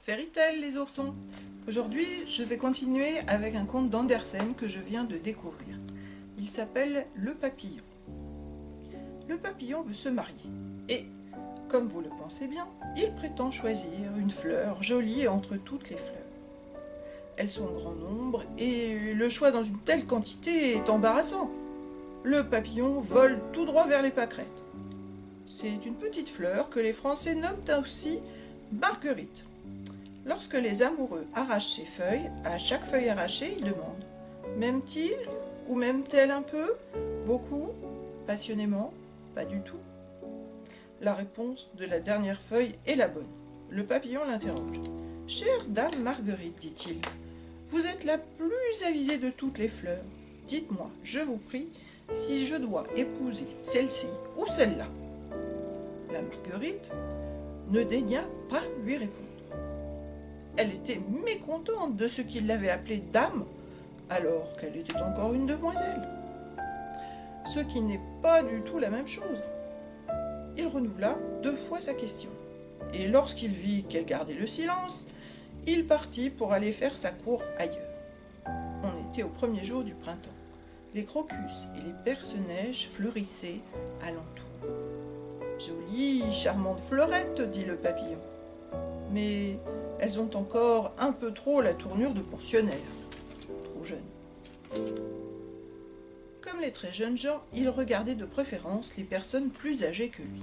Fairy Tail les oursons. Aujourd'hui, je vais continuer avec un conte d'Andersen que je viens de découvrir. Il s'appelle Le Papillon. Le papillon veut se marier et, comme vous le pensez bien, il prétend choisir une fleur jolie entre toutes les fleurs. Elles sont en grand nombre et le choix dans une telle quantité est embarrassant. Le papillon vole tout droit vers les pâquerettes. C'est une petite fleur que les Français nomment aussi Marguerite. Lorsque les amoureux arrachent ses feuilles, à chaque feuille arrachée, ils demandent « M'aime-t-il ou m'aime-t-elle un peu? Beaucoup? Passionnément? Pas du tout ?» La réponse de la dernière feuille est la bonne. Le papillon l'interroge. « Chère dame Marguerite, dit-il, vous êtes la plus avisée de toutes les fleurs. Dites-moi, je vous prie, si je dois épouser celle-ci ou celle-là. » La Marguerite ne daigna pas lui répondre. Elle était mécontente de ce qu'il l'avait appelée dame, alors qu'elle était encore une demoiselle. Ce qui n'est pas du tout la même chose. Il renouvela 2 fois sa question, et lorsqu'il vit qu'elle gardait le silence, il partit pour aller faire sa cour ailleurs. On était au premier jour du printemps. Les crocus et les perce-neige fleurissaient alentour. « Jolie, charmante fleurette, dit le papillon. Mais elles ont encore un peu trop la tournure de pensionnaire, trop jeunes. » Comme les très jeunes gens, il regardait de préférence les personnes plus âgées que lui.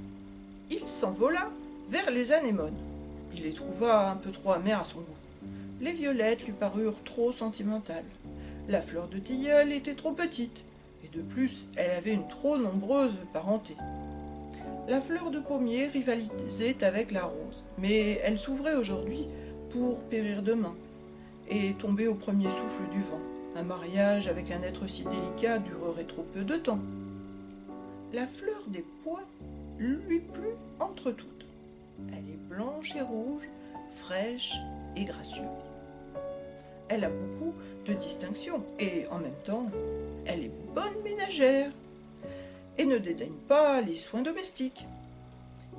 Il s'envola vers les anémones. Il les trouva un peu trop amères à son goût. Les violettes lui parurent trop sentimentales. La fleur de tilleul était trop petite, et de plus, elle avait une trop nombreuse parenté. La fleur de pommier rivalisait avec la rose, mais elle s'ouvrait aujourd'hui pour périr demain, et tomber au premier souffle du vent. Un mariage avec un être si délicat durerait trop peu de temps. La fleur des pois lui plut entre toutes. Elle est blanche et rouge, fraîche et gracieuse. Elle a beaucoup de distinctions et en même temps, elle est bonne ménagère et ne dédaigne pas les soins domestiques.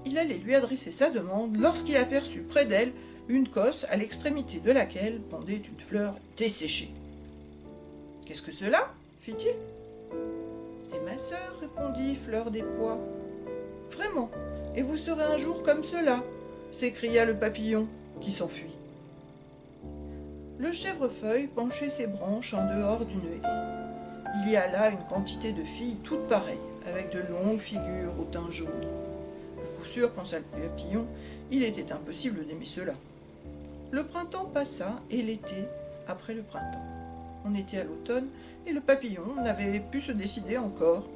Il allait lui adresser sa demande lorsqu'il aperçut près d'elle une cosse à l'extrémité de laquelle pendait une fleur desséchée. « Qu'est-ce que cela ?» fit-il. « C'est ma sœur, répondit Fleur des Pois. « Vraiment, et vous serez un jour comme cela !» s'écria le papillon, qui s'enfuit. Le chèvrefeuille penchait ses branches en dehors d'une haie. Il y a là une quantité de filles toutes pareilles, avec de longues figures au teint jaune. À coup sûr, pensa le papillon, il était impossible d'aimer cela. Le printemps passa et l'été après le printemps. On était à l'automne et le papillon n'avait pu se décider encore.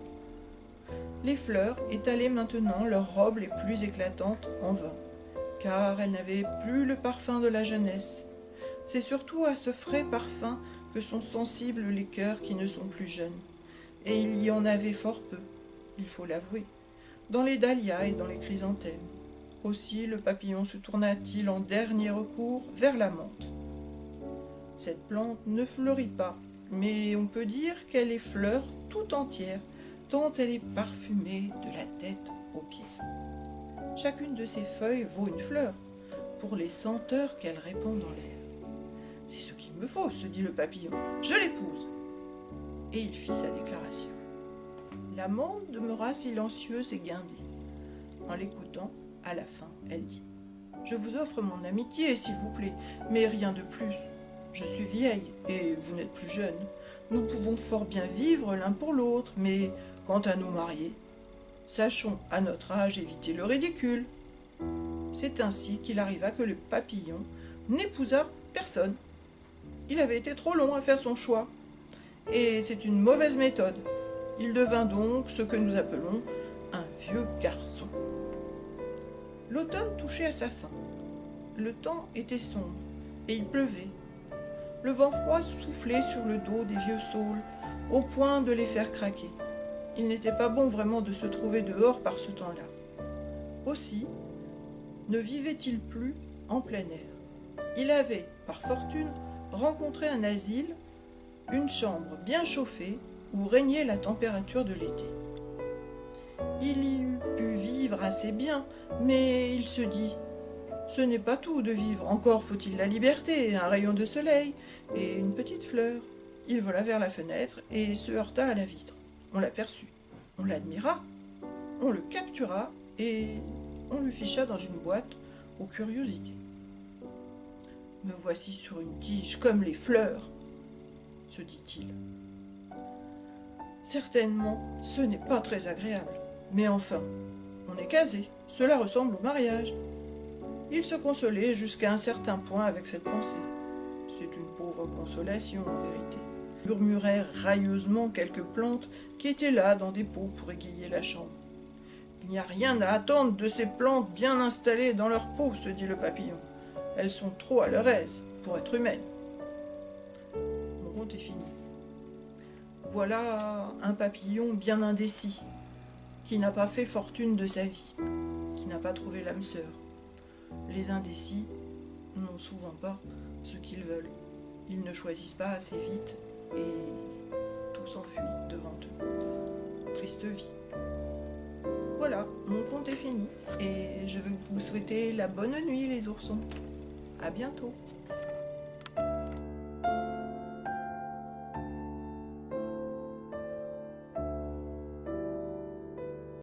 Les fleurs étalaient maintenant leurs robes les plus éclatantes en vain, car elles n'avaient plus le parfum de la jeunesse. C'est surtout à ce frais parfum que sont sensibles les cœurs qui ne sont plus jeunes. Et il y en avait fort peu, il faut l'avouer, dans les dahlias et dans les chrysanthèmes. Aussi le papillon se tourna-t-il en dernier recours vers la menthe. Cette plante ne fleurit pas, mais on peut dire qu'elle est fleur tout entière, tant elle est parfumée de la tête aux pieds. Chacune de ses feuilles vaut une fleur, pour les senteurs qu'elle répand dans l'air. « C'est ce qu'il me faut, se dit le papillon, je l'épouse !» Et il fit sa déclaration. La menthe demeura silencieuse et guindée. En l'écoutant, à la fin, elle dit « Je vous offre mon amitié, s'il vous plaît, mais rien de plus. Je suis vieille, et vous n'êtes plus jeune. Nous pouvons fort bien vivre l'un pour l'autre, mais quant à nous marier, sachons à notre âge éviter le ridicule. » C'est ainsi qu'il arriva que le papillon n'épousa personne. Il avait été trop long à faire son choix, et c'est une mauvaise méthode. Il devint donc ce que nous appelons un vieux garçon. L'automne touchait à sa fin. Le temps était sombre, et il pleuvait. Le vent froid soufflait sur le dos des vieux saules, au point de les faire craquer. Il n'était pas bon vraiment de se trouver dehors par ce temps-là. Aussi, ne vivait-il plus en plein air. Il avait, par fortune, rencontré un asile, une chambre bien chauffée, où régnait la température de l'été. Il y eût pu vivre assez bien, mais il se dit Ce n'est pas tout de vivre, encore faut-il la liberté, un rayon de soleil et une petite fleur. Il vola vers la fenêtre et se heurta à la vitre. On l'aperçut, on l'admira, on le captura et on le ficha dans une boîte aux curiosités. « Me voici sur une tige comme les fleurs, » se dit-il. Certainement, ce n'est pas très agréable, mais enfin, on est casé, cela ressemble au mariage. Il se consolait jusqu'à un certain point avec cette pensée. C'est une pauvre consolation en vérité. Murmurèrent railleusement quelques plantes qui étaient là dans des pots pour égayer la chambre. Il n'y a rien à attendre de ces plantes bien installées dans leur pot, se dit le papillon. Elles sont trop à leur aise pour être humaines. Mon conte est fini. Voilà un papillon bien indécis, qui n'a pas fait fortune de sa vie, qui n'a pas trouvé l'âme sœur. Les indécis n'ont souvent pas ce qu'ils veulent. Ils ne choisissent pas assez vite et tout s'enfuit devant eux. Triste vie. Voilà, mon conte est fini et je vais vous souhaiter la bonne nuit les oursons. À bientôt.